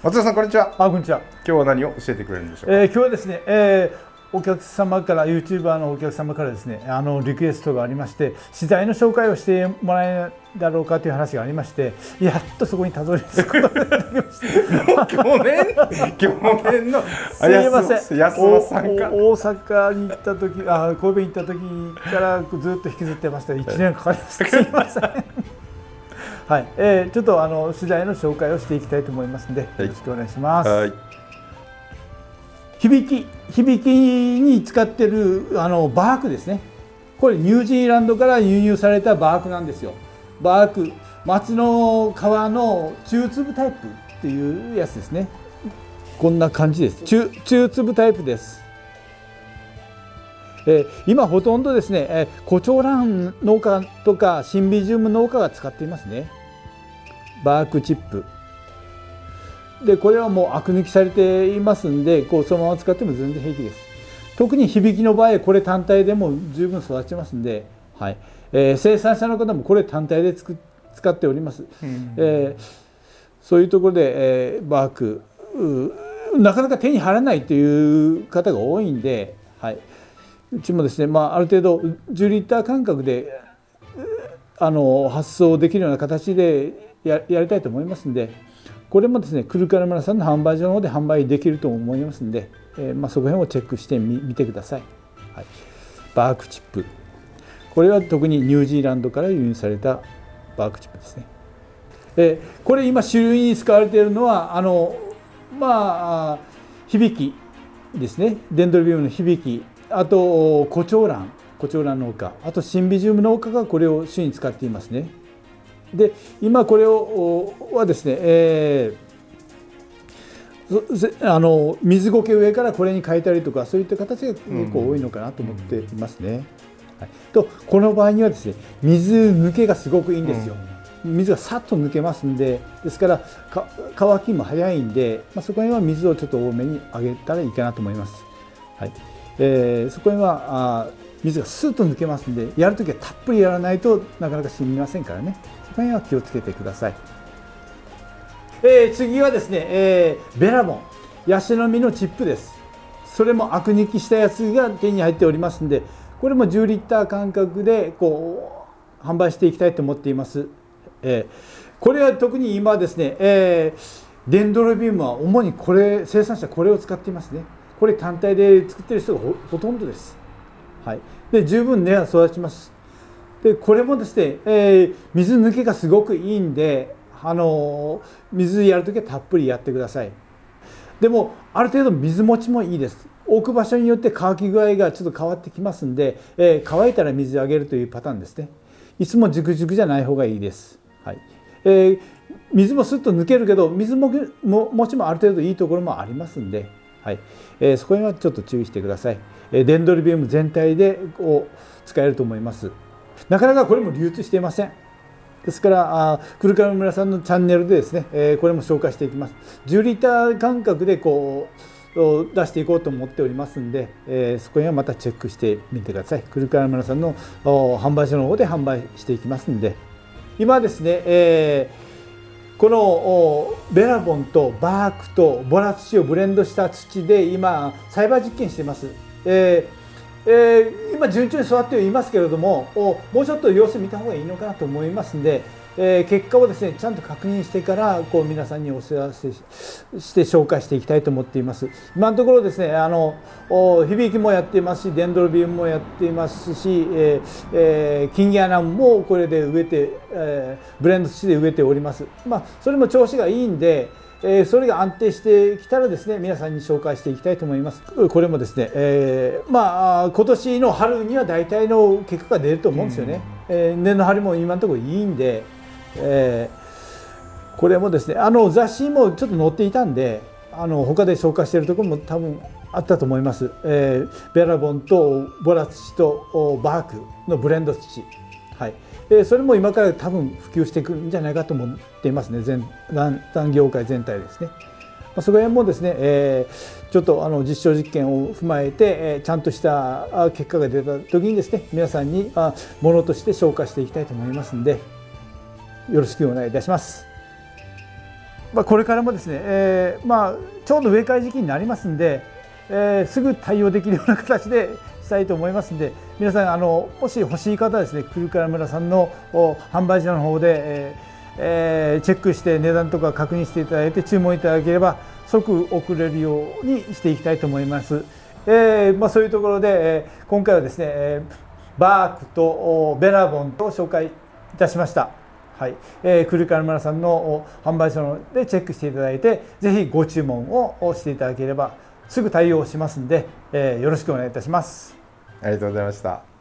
松田さん、こんにちは。こんにちは。今日は何を教えてくれるんでしょうか。今日はですね、お客様から YouTuber のお客様からですね、リクエストがありまして、資材の紹介をしてもらえないだろうかという話がありまして、やっとそこにたどり着くことができました。去年のすいません、安間さんか。大阪に行った時、神戸に行った時からずっと引きずってました。1年かかりました。すいません。はい、ちょっと資材の紹介をしていきたいと思いますので、よろしくお願いします。はい。響きに使ってるバークですね。これニュージーランドから輸入されたバークなんですよ。バーク、松の皮の中粒タイプっていうやつですね。こんな感じです。中粒タイプです。今ほとんどですね、コチョウラン農家とかシンビジウム農家が使っていますね。バークチップで、これはもうアク抜きされていますんで、そのまま使っても全然平気です。特に響きの場合、これ単体でも十分育ちますんで、はい、生産者の方もこれ単体で使っております。そういうところで、バークなかなか手に入らないという方が多いんで、はい、うちもですね、ある程度10リッター間隔で発送できるような形でやりたいと思いますんで、これもですね、クルカル村さんの販売所の方で販売できると思いますんで、そこ辺をチェックしてみてください。はい、バークチップ、これは特にニュージーランドから輸入されたバークチップですね。これ今主流に使われているのは響きですね。デンドロビウムの響き、あとコチョウラン農家、あとシンビジウム農家がこれを主に使っていますね。で、今これはですね、水苔上からこれに変えたりとか、そういった形が結構多いのかなと思っていますね。はい、とこの場合にはですね、水抜けがすごくいいんですよ。水がさっと抜けますんで、ですから乾きも早いんで、そこには水をちょっと多めにあげたらいいかなと思います。はい、そこには水がスッと抜けますんで、やるときはたっぷりやらないとなかなか染みませんからね。そこには気をつけてください。次はですね、ベラボン、ヤシの実のチップです。それもアク抜きしたやつが手に入っておりますんで、これも10リッター間隔で販売していきたいと思っています。これは特に今ですね、デンドロビウムは主に生産者これを使っていますね。これ単体で作っている人が ほとんどです。はい、で十分根が育ちます。でこれもですね、水抜けがすごくいいんで、水やるときはたっぷりやってください。でもある程度水持ちもいいです。置く場所によって乾き具合がちょっと変わってきますんで、乾いたら水をあげるというパターンですね。いつもジュクジュクじゃない方がいいです。はい、水もスッと抜けるけど、水も持ちもある程度いいところもありますんで、はい、そこにはちょっと注意してください。デンドロビウム全体で使えると思います。なかなかこれも流通していません。ですからクルカル村さんのチャンネルでですね、これも紹介していきます。10リッター間隔で出していこうと思っておりますんで、そこにはまたチェックしてみてください。クルカル村さんの販売所の方で販売していきますんで、今ですね、このベラボンとバークとボラ土をブレンドした土で今栽培実験しています。今順調に育ってはいますけれども、もうちょっと様子見た方がいいのかなと思いますので、結果をですねちゃんと確認してから皆さんにお知らせして紹介していきたいと思っています。今のところですね、響きもやっていますし、デンドロビウムもやっていますし、キンギアナもこれで植えて、ブレンド土で植えております。それも調子がいいんで、それが安定してきたらですね、皆さんに紹介していきたいと思います。これもですね、今年の春には大体の結果が出ると思うんですよね。根の張りも今のところいいんで、これもですね、雑誌もちょっと載っていたんで、他で紹介しているところも多分あったと思います。ベラボンとボラ土とバークのブレンド土、はい、それも今から多分普及していくんじゃないかと思っていますね。産業界全体ですね。そこら辺もですね、ちょっと実証実験を踏まえて、ちゃんとした結果が出た時にですね、皆さんにものとして紹介していきたいと思いますので、よろしくお願いいたします。これからもですね、ちょうど植え替え時期になりますんで、すぐ対応できるような形でしたいと思いますんで、皆さんもし欲しい方はですね、くるから村さんの販売所の方で、チェックして値段とか確認していただいて注文いただければ即送れるようにしていきたいと思います。そういうところで、今回はですね、バークとベラボンと紹介いたしました。はい、くるから村さんの販売所でチェックしていただいて、ぜひご注文をしていただければすぐ対応しますんで、よろしくお願いいたします。ありがとうございました。